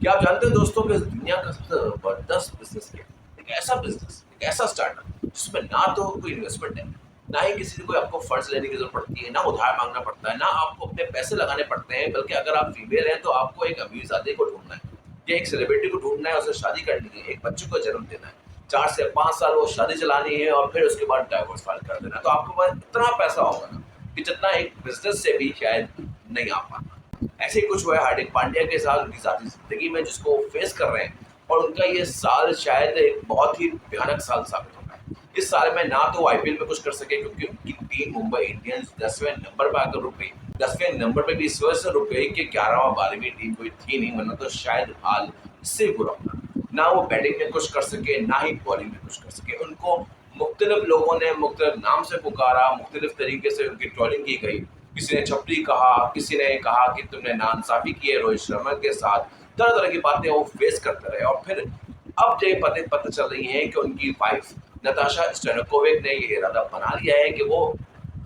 क्या आप जानते हैं दोस्तों कि इस दुनिया का सबसे ज़बरदस्त बिज़नेस क्या है? एक ऐसा स्टार्टअप जिसमें ना तो कोई इन्वेस्टमेंट है, ना ही किसी से कोई आपको फंड्स लेने की ज़रूरत पड़ती है, ना उधार माँगना पड़ता है, ना आपको अपने पैसे लगाने पड़ते हैं, बल्कि अगर आप फीमेल हैं तो आपको एक अमीरज़ादे को ढूँढना है, या एक सेलिब्रिटी को ढूँढना है, उससे शादी करनी है, एक बच्चे को जन्म देना है। 4 से 5 साल वो शादी चलानी है और फिर उसके बाद डाइवोर्स फाइल कर देना है। तो आपके पास इतना पैसा होगा ना कि जितना एक बिज़नेस से भी शायद नहीं आ पाता। ऐसे ही कुछ हुआ है हार्दिक पांड्या के साथ उनकी ज़ाती ज़िंदगी में, जिसको वो फेस कर रहे हैं, और उनका ये साल शायद एक बहुत ही भयानक साल साबित होगा। इस साल में ना तो वो आईपीएल में कुछ कर सके, क्योंकि उनकी टीम मुंबई इंडियंस 10वें नंबर पर आकर रुक गई। 10वें नंबर पे भी इस वजह से रुक गई कि 11वां 12वीं टीम कोई थी नहीं, वरना तो शायद हाल इससे बुरा होता। ना वो बैटिंग में कुछ कर सके, ना ही बॉलिंग में कुछ कर सके। उनको मुख्तलिफ लोगों ने मुख्तलिफ नाम से पुकारा, मुख्तलिफ तरीके से उनकी ट्रोलिंग की गई। किसी ने छपरी कहा, किसी ने कहा कि तुमने नाइंसाफ़ी की है रोहित शर्मा के साथ। तरह-तरह की बातें वो फेस करते रहे, और फिर अब जो ये बातें पता चल रही हैं कि उनकी वाइफ नताशा स्टेनकोविक ने ये इरादा बना लिया है कि वो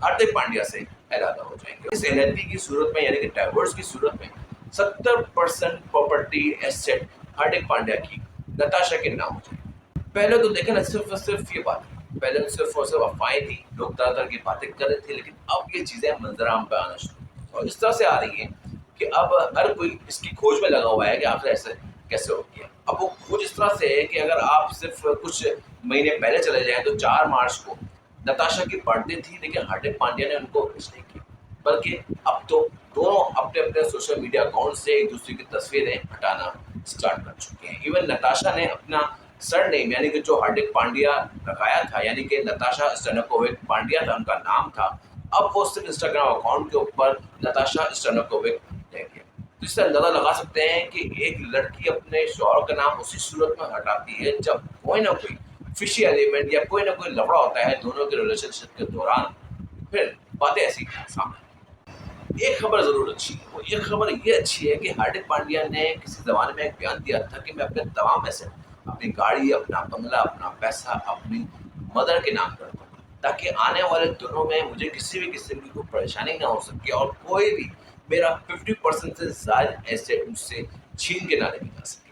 हार्दिक पांड्या से अलग हो जाएँगे। इस एलएलपी की सूरत में, यानी कि डाइवोर्स की सूरत में 70% प्रॉपर्टी एसेट हार्दिक पांड्या की नताशा के नाम हो जाएगी। पहले तो देखें ना, सिर्फ और सिर्फ ये बात, पहले तो सिर्फ और सिर्फ अफवाहें थी, लोग तरह तरह की बातें कर रहे थे, लेकिन अब ये चीज़ें मंजराम पे आना शुरू हुई और इस तरह से आ रही हैं कि अब हर कोई इसकी खोज में लगा हुआ है कि आखिर ऐसे कैसे हो गया। अब वो खोज इस तरह से है कि अगर आप सिर्फ कुछ महीने पहले चले जाएं तो 4 मार्च को नताशा की बर्थडे थी, लेकिन हार्दिक पांड्या ने उनको विश नहीं की, बल्कि अब तो दोनों अपने अपने सोशल मीडिया अकाउंट से एक दूसरे की तस्वीरें हटाना स्टार्ट कर चुके हैं। इवन नताशा ने अपना सरनेम, यानी कि जो हार्दिक पांड्या लगाया था, यानी कि नताशा स्टेनकोविक पांड्या था उनका नाम था, अब वो सिर्फ इंस्टाग्राम अकाउंट के ऊपर नताशा स्टेनकोविक रह गया। तो इससे अंदाजा लगा सकते हैं कि एक लड़की अपने शौहर का नाम उसी सूरत में हटाती है जब कोई ना कोई फिशी एलिमेंट या कोई ना कोई लफड़ा होता है दोनों के रिलेशनशिप के दौरान, फिर बातें ऐसी सामने। एक खबर ज़रूर अच्छी है, वो एक खबर ये अच्छी है कि हार्दिक पांड्या ने किसी ज़माने में एक बयान दिया था कि मैं अपने तमाम एसेट, अपनी गाड़ी, अपना बंगला, अपना पैसा अपनी मदर के नाम कर दूँगा, ताकि आने वाले दिनों में मुझे किसी भी किस्म की कोई परेशानी ना हो सके और कोई भी मेरा 50% से ज़्यादा एसेट मुझसे छीन के ना लेके जा सके।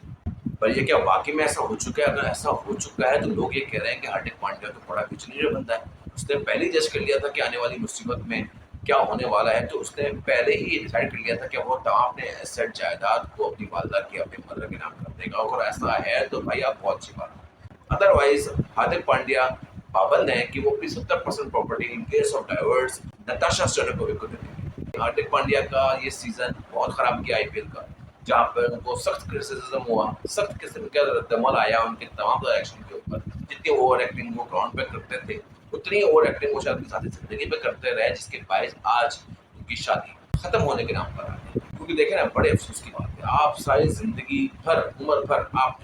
पर ये क्या वाक़ई में ऐसा हो चुका है? अगर ऐसा हो चुका है तो लोग ये कह रहे हैं कि हार्दिक पांड्या तो बड़ा विज़नरी बंदा है। उसने पहले ही जज कर लिया था कि आने वाली मुसीबत में क्या होने वाला है, तो उसने पहले ही ये डिसाइड कर लिया था कि वो तमाम अपने एसेट जायदाद को अपनी वालिदा की, अपनी मदर के नाम कर देगा। अगर ऐसा है तो भाई आप बहुत अच्छी बात है। अदरवाइज़ हार्दिक पांड्या पाबंद है कि वो अपनी 70% property in case of divorce Natasha Stankovic को दे देंगे। हार्दिक पांड्या का ये सीज़न बहुत ख़राब गया आईपीएल का, जहाँ पर उनको सख्त क्रिटिसिज्म हुआ, सख्त किस्म का रद्दमल आया उनके तमाम डायरेक्शन के ऊपर। जितनी ओवर एक्टिंग वो ग्राउंड पे करते थे, उतनी ओवर एक्टिंग वो शायद अपनी साथी ज़िंदगी में करते रहे, जिसके बायस आज उनकी शादी ख़त्म होने के नाम पर आ गई। क्योंकि देखें ना, बड़े अफ़सोस की बात है, आप सारी ज़िंदगी भर, उम्र भर आप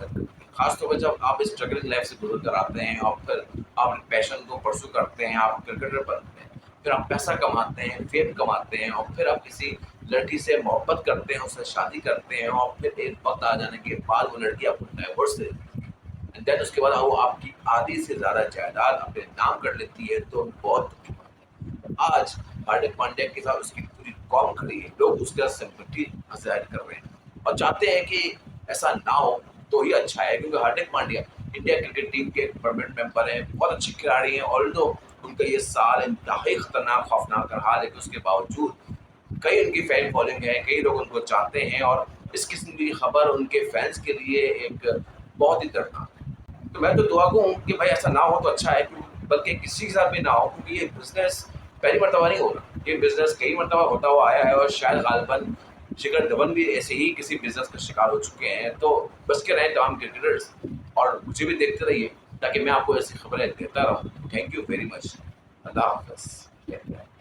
ख़ास तौर पे जब आप इस स्ट्रगलिंग लाइफ़ से गुज़र कर आते हैं और फिर आप पैशन को परस्यू करते हैं, आप क्रिकेटर बनते हैं, फिर आप पैसा कमाते हैं, फेम कमाते हैं, और फिर आप किसी लड़की से मोहब्बत करते हैं, उससे शादी करते हैं, और फिर एक वक़्त आ जाने के बाद वो लड़की आपको डाइवोर्स दे देती है। एंड देन उसके बाद वो आपकी आधी से ज़्यादा जायदाद अपने नाम कर लेती है, तो बहुत दुःख की बात है। आज हार्दिक पांड्या के साथ उसकी पूरी कौम खड़ी है, लोग उसके साथ सिंपैथी ज़ाहिर कर रहे हैं और चाहते हैं कि ऐसा ना हो तो ही अच्छा है, क्योंकि Hardik Pandya India cricket team के एक परमानेंट मेंबर हैं, बहुत अच्छे खिलाड़ी हैं। ऑल्दो उनका ये साल इंतहाई खतरनाक, खौफनाक रहा, लेकिन उसके बावजूद कई उनकी फैन फॉलोइंग है, कई लोग उनको चाहते हैं, और इस किस्म की खबर उनके फैंस के लिए एक बहुत ही दर्दनाक है। तो मैं तो दुआ गो हूँ कि भाई ऐसा ना हो तो अच्छा है, बल्कि किसी के साथ भी ना हो, क्योंकि ये बिज़नेस पहली मर्तबा नहीं हो रहा, ये बिज़नेस कई मर्तबा होता हुआ आया है, और शायद गालिबन शिखर धवन भी ऐसे ही किसी बिज़नेस का शिकार हो चुके हैं। तो बच के रहें तमाम क्रिकेटर्स, और मुझे भी देखते रहिए ताकि मैं आपको ऐसी खबरें देता रहूँ। Thank you very much. अल्लाह हाफ़िज़।